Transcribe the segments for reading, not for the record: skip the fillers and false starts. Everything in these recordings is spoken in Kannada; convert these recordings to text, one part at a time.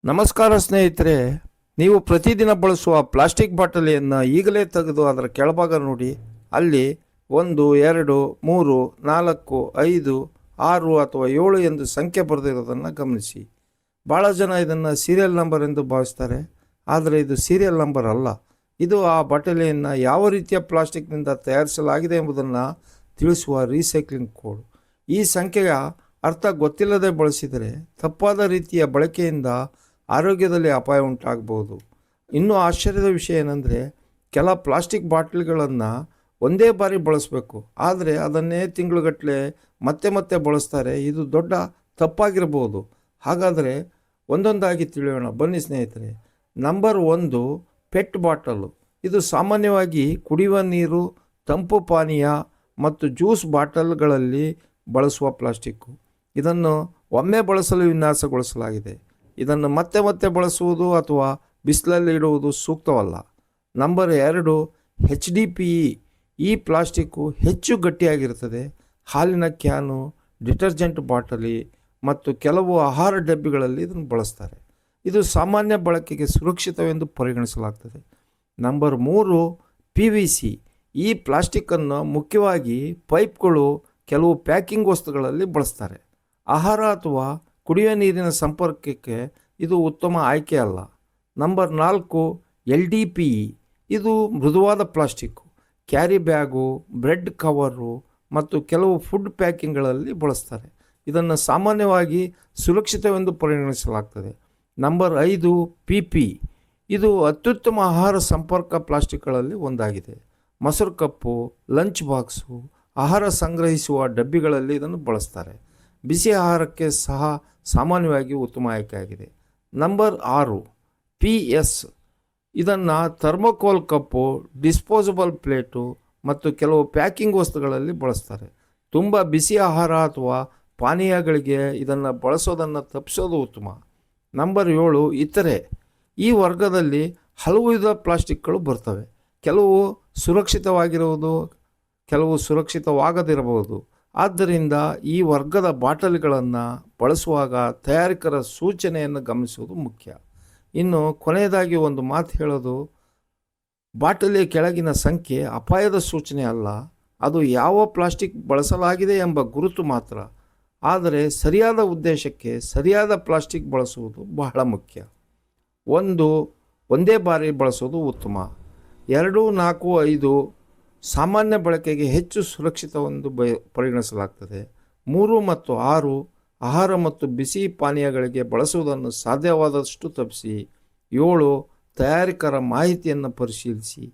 ನಮಸ್ಕಾರ ಸ್ನೇಹಿತರೆ, ನೀವು ಪ್ರತಿದಿನ ಬಳಸುವ ಪ್ಲಾಸ್ಟಿಕ್ ಬಾಟಲಿಯನ್ನು ಈಗಲೇ ತೆಗೆದು ಅದರ ಕೆಳಭಾಗ ನೋಡಿ. ಅಲ್ಲಿ 1, 2, 3, 4, 5, 6 ಅಥವಾ 7 ಎಂದು ಸಂಖ್ಯೆ ಬರೆದಿರೋದನ್ನು ಗಮನಿಸಿ. ಭಾಳ ಜನ ಇದನ್ನು ಸೀರಿಯಲ್ ನಂಬರ್ ಎಂದು ಭಾವಿಸ್ತಾರೆ, ಆದರೆ ಇದು ಸೀರಿಯಲ್ ನಂಬರ್ ಅಲ್ಲ. ಇದು ಆ ಬಾಟಲಿಯನ್ನು ಯಾವ ರೀತಿಯ ಪ್ಲಾಸ್ಟಿಕ್ನಿಂದ ತಯಾರಿಸಲಾಗಿದೆ ಎಂಬುದನ್ನು ತಿಳಿಸುವ ರೀಸೈಕ್ಲಿಂಗ್ ಕೋಡ್. ಈ ಸಂಖ್ಯೆಯ ಅರ್ಥ ಗೊತ್ತಿಲ್ಲದೆ ಬಳಸಿದರೆ ತಪ್ಪಾದ ರೀತಿಯ ಬಳಕೆಯಿಂದ ಆರೋಗ್ಯದಲ್ಲಿ ಅಪಾಯ ಉಂಟಾಗಬಹುದು. ಇನ್ನೂ ಆಶ್ಚರ್ಯದ ವಿಷಯ ಏನಂದರೆ, ಕೆಲ ಪ್ಲಾಸ್ಟಿಕ್ ಬಾಟಲಿಗಳನ್ನು ಒಂದೇ ಬಾರಿ ಬಳಸಬೇಕು, ಆದರೆ ಅದನ್ನೇ ತಿಂಗಳುಗಟ್ಟಲೆ ಮತ್ತೆ ಬಳಸ್ತಾರೆ. ಇದು ದೊಡ್ಡ ತಪ್ಪಾಗಿರಬಹುದು. ಹಾಗಾದರೆ ಒಂದೊಂದಾಗಿ ತಿಳಿಯೋಣ ಬನ್ನಿ ಸ್ನೇಹಿತರೆ. Number 1, pet bottle. ಇದು ಸಾಮಾನ್ಯವಾಗಿ ಕುಡಿಯುವ ನೀರು, ತಂಪು ಪಾನೀಯ ಮತ್ತು ಜ್ಯೂಸ್ ಬಾಟಲ್ಗಳಲ್ಲಿ ಬಳಸುವ ಪ್ಲಾಸ್ಟಿಕ್ಕು. ಇದನ್ನು ಒಮ್ಮೆ ಬಳಸಲು ವಿನ್ಯಾಸಗೊಳಿಸಲಾಗಿದೆ. ಇದನ್ನು ಮತ್ತೆ ಬಳಸುವುದು ಅಥವಾ ಬಿಸಿಲಲ್ಲಿ ಇಡುವುದು ಸೂಕ್ತವಲ್ಲ. Number 2, HDPE. ಈ ಪ್ಲಾಸ್ಟಿಕ್ಕು ಹೆಚ್ಚು ಗಟ್ಟಿಯಾಗಿರುತ್ತದೆ. ಹಾಲಿನ ಕ್ಯಾನು, ಡಿಟರ್ಜೆಂಟ್ ಬಾಟಲಿ ಮತ್ತು ಕೆಲವು ಆಹಾರ ಡಬ್ಬಿಗಳಲ್ಲಿ ಇದನ್ನು ಬಳಸ್ತಾರೆ. ಇದು ಸಾಮಾನ್ಯ ಬಳಕೆಗೆ ಸುರಕ್ಷಿತವೆಂದು ಪರಿಗಣಿಸಲಾಗ್ತದೆ. Number 3, PVC. ಈ ಪ್ಲಾಸ್ಟಿಕ್ಕನ್ನು ಮುಖ್ಯವಾಗಿ ಪೈಪ್ಗಳು, ಕೆಲವು ಪ್ಯಾಕಿಂಗ್ ವಸ್ತುಗಳಲ್ಲಿ ಬಳಸ್ತಾರೆ. ಆಹಾರ ಅಥವಾ ಕುಡಿಯುವ ನೀರಿನ ಸಂಪರ್ಕಕ್ಕೆ ಇದು ಉತ್ತಮ ಆಯ್ಕೆ ಅಲ್ಲ. Number 4, LDPE. ಇದು ಮೃದುವಾದ plastic. Carry bag, bread cover ಮತ್ತು ಕೆಲವು ಫುಡ್ ಪ್ಯಾಕಿಂಗ್ಗಳಲ್ಲಿ ಬಳಸ್ತಾರೆ. ಇದನ್ನು ಸಾಮಾನ್ಯವಾಗಿ ಸುರಕ್ಷಿತವೆಂದು ಪರಿಗಣಿಸಲಾಗ್ತದೆ. Number 5, PP. ಇದು ಅತ್ಯುತ್ತಮ ಆಹಾರ ಸಂಪರ್ಕ ಪ್ಲಾಸ್ಟಿಕ್ಗಳಲ್ಲಿ ಒಂದಾಗಿದೆ. ಮೊಸರು ಕಪ್ಪು, ಲಂಚ್ ಬಾಕ್ಸು, ಆಹಾರ ಸಂಗ್ರಹಿಸುವ ಡಬ್ಬಿಗಳಲ್ಲಿ ಇದನ್ನು ಬಳಸ್ತಾರೆ. ಬಿಸಿ ಆಹಾರಕ್ಕೆ ಸಹ ಸಾಮಾನ್ಯವಾಗಿ ಉತ್ತಮ ಆಯ್ಕೆಯಾಗಿದೆ. Number 6, PS. ಇದನ್ನು ಥರ್ಮೋಕೋಲ್ ಕಪ್ಪು, ಡಿಸ್ಪೋಸಬಲ್ ಪ್ಲೇಟು ಮತ್ತು ಕೆಲವು ಪ್ಯಾಕಿಂಗ್ ವಸ್ತುಗಳಲ್ಲಿ ಬಳಸ್ತಾರೆ. ತುಂಬ ಬಿಸಿ ಆಹಾರ ಅಥವಾ ಪಾನೀಯಗಳಿಗೆ ಇದನ್ನು ಬಳಸೋದನ್ನು ತಪ್ಪಿಸೋದು ಉತ್ತಮ. ನಂಬರ್ 7, ಇತರೆ. ಈ ವರ್ಗದಲ್ಲಿ ಹಲವು ವಿಧ ಪ್ಲಾಸ್ಟಿಕ್ಗಳು ಬರ್ತವೆ. ಕೆಲವು ಸುರಕ್ಷಿತವಾಗಿರುವುದು, ಕೆಲವು ಸುರಕ್ಷಿತವಾಗದಿರಬಹುದು. ಆದ್ದರಿಂದ ಈ ವರ್ಗದ ಬಾಟಲಿಗಳನ್ನು ಬಳಸುವಾಗ ತಯಾರಕರ ಸೂಚನೆಯನ್ನು ಗಮನಿಸುವುದು ಮುಖ್ಯ. ಇನ್ನು ಕೊನೆಯದಾಗಿ ಒಂದು ಮಾತು ಹೇಳೋದು, ಬಾಟಲಿಯ ಕೆಳಗಿನ ಸಂಖ್ಯೆ ಅಪಾಯದ ಸೂಚನೆ ಅಲ್ಲ, ಅದು ಯಾವ ಪ್ಲಾಸ್ಟಿಕ್ ಬಳಸಲಾಗಿದೆ ಎಂಬ ಗುರುತು ಮಾತ್ರ. ಆದರೆ ಸರಿಯಾದ ಉದ್ದೇಶಕ್ಕೆ ಸರಿಯಾದ ಪ್ಲಾಸ್ಟಿಕ್ ಬಳಸುವುದು ಬಹಳ ಮುಖ್ಯ. ಒಂದೇ ಬಾರಿ ಬಳಸೋದು ಉತ್ತಮ. 2, 4, 5 ಸಾಮಾನ್ಯ ಬಳಕೆಗೆ ಹೆಚ್ಚು ಸುರಕ್ಷಿತವೆಂದು ಪರಿಗಣಿಸಲಾಗ್ತದೆ. 3 ಮತ್ತು 6 ಆಹಾರ ಮತ್ತು ಬಿಸಿ ಪಾನೀಯಗಳಿಗೆ ಬಳಸುವುದನ್ನು ಸಾಧ್ಯವಾದಷ್ಟು ತಪ್ಪಿಸಿ. 7 ತಯಾರಕರ ಮಾಹಿತಿಯನ್ನು ಪರಿಶೀಲಿಸಿ.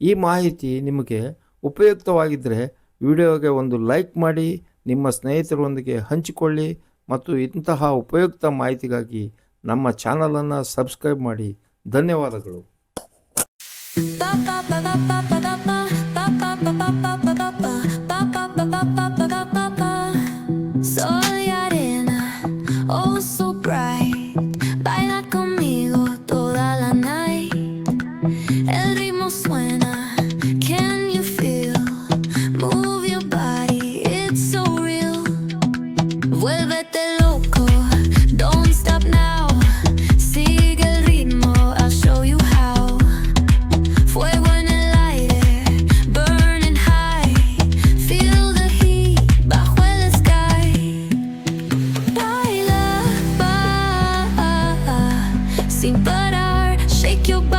ಈ ಮಾಹಿತಿ ನಿಮಗೆ ಉಪಯುಕ್ತವಾಗಿದ್ದರೆ ವಿಡಿಯೋಗೆ ಒಂದು ಲೈಕ್ ಮಾಡಿ, ನಿಮ್ಮ ಸ್ನೇಹಿತರೊಂದಿಗೆ ಹಂಚಿಕೊಳ್ಳಿ ಮತ್ತು ಇಂತಹ ಉಪಯುಕ್ತ ಮಾಹಿತಿಗಾಗಿ ನಮ್ಮ ಚಾನಲನ್ನು ಸಬ್ಸ್ಕ್ರೈಬ್ ಮಾಡಿ. ಧನ್ಯವಾದಗಳು. Soy arena, oh so bright. Baila conmigo toda la night. El ritmo suena, can you feel? Move your body, it's so real. Vuélvete loco, don't stop now. Sigue el ritmo, I'll show you how. Fuego en el aire, burning high. Feel the heat bajo el sky. Baila, sin parar, shake your body.